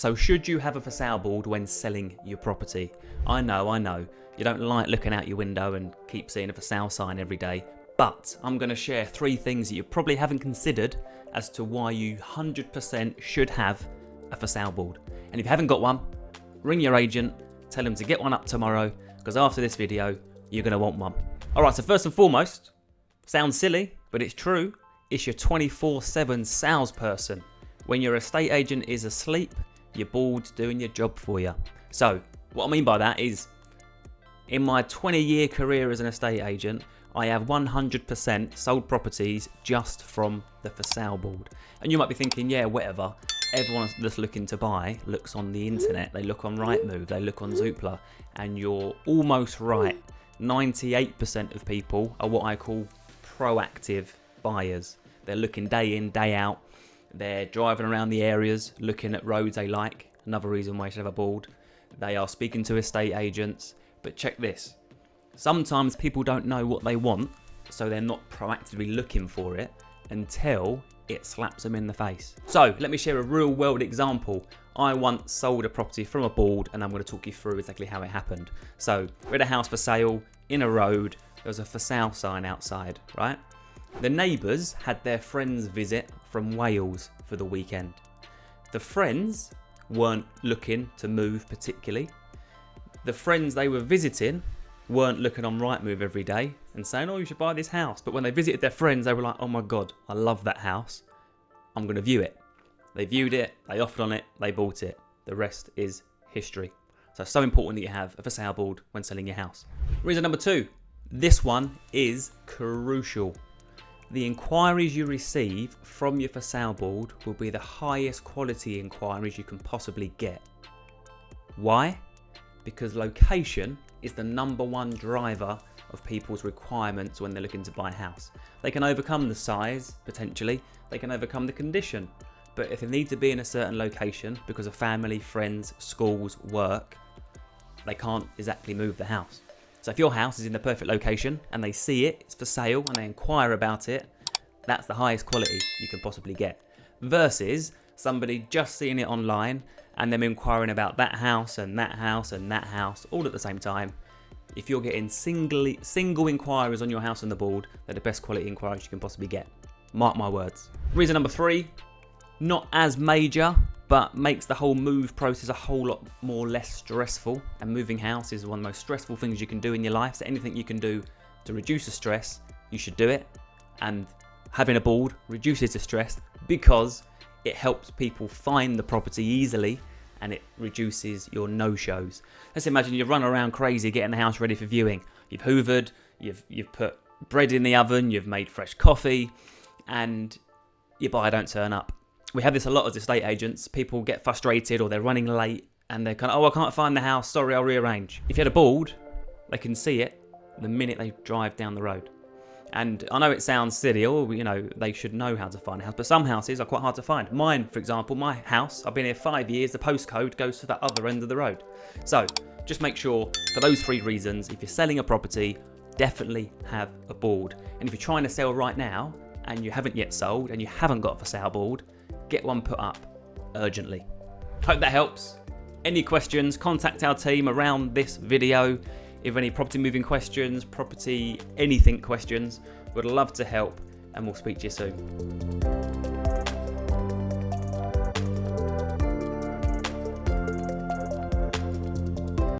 So should you have a for sale board when selling your property? I know, you don't like looking out your window and keep seeing a for sale sign every day, but I'm going to share 3 things that you probably haven't considered as to why you 100% should have a for sale board. And if you haven't got one, ring your agent, tell them to get one up tomorrow, because after this video, you're going to want one. Alright, so first and foremost, sounds silly, but it's true, it's your 24/7 salesperson. When your estate agent is asleep, your board's doing your job for you. So, what I mean by that is, in my 20-year career as an estate agent, I have 100% sold properties just from the for sale board. And you might be thinking, yeah, whatever. Everyone that's looking to buy looks on the internet. They look on Rightmove, they look on Zoopla, and you're almost right. 98% of people are what I call proactive buyers. They're looking day in, day out. They're driving around the areas, looking at roads they like. Another reason why you should have a board. They are speaking to estate agents. But check this. Sometimes people don't know what they want, so they're not proactively looking for it until it slaps them in the face. So let me share a real world example. I once sold a property from a board, and I'm going to talk you through exactly how it happened. So we had a house for sale in a road. There was a for sale sign outside, right? The neighbours had their friends visit from Wales for the weekend. The friends weren't looking to move particularly. The friends they were visiting weren't looking on Rightmove every day and saying, oh, you should buy this house. But when they visited their friends, they were like, oh my God, I love that house. I'm going to view it. They viewed it, they offered on it, they bought it. The rest is history. So it's so important that you have a for sale board when selling your house. Reason number 2, this one is crucial. The inquiries you receive from your for sale board will be the highest quality inquiries you can possibly get. Why? Because location is the #1 driver of people's requirements when they're looking to buy a house. They can overcome the size, potentially, they can overcome the condition, but if they need to be in a certain location because of family, friends, schools, work, they can't exactly move the house. So if your house is in the perfect location and they see it, it's for sale, and they inquire about it, that's the highest quality you can possibly get. Versus somebody just seeing it online and them inquiring about that house and that house and that house all at the same time. If you're getting single inquiries on your house on the board, they're the best quality inquiries you can possibly get. Mark my words. Reason number 3, not as major, but makes the whole move process a whole lot more less stressful. And moving house is one of the most stressful things you can do in your life. So anything you can do to reduce the stress, you should do it. And having a board reduces the stress because it helps people find the property easily, and it reduces your no-shows. Let's imagine you've run around crazy getting the house ready for viewing. You've hoovered, you've put bread in the oven, you've made fresh coffee, and your buyer don't turn up. We have this a lot as estate agents. People get frustrated or they're running late and they're kind of, oh, I can't find the house, sorry, I'll rearrange. If you had a board, they can see it the minute they drive down the road. And I know it sounds silly, or they should know how to find a house, but some houses are quite hard to find. Mine, for example, my house, I've been here 5 years, the postcode goes to the other end of the road. So just make sure, for those 3 reasons, if you're selling a property, definitely have a board. And if you're trying to sell right now and you haven't yet sold and you haven't got a for sale board, get one put up urgently. Hope that helps. Any questions, contact our team around this video. If any property moving questions, property anything questions, we'd love to help, and we'll speak to you soon.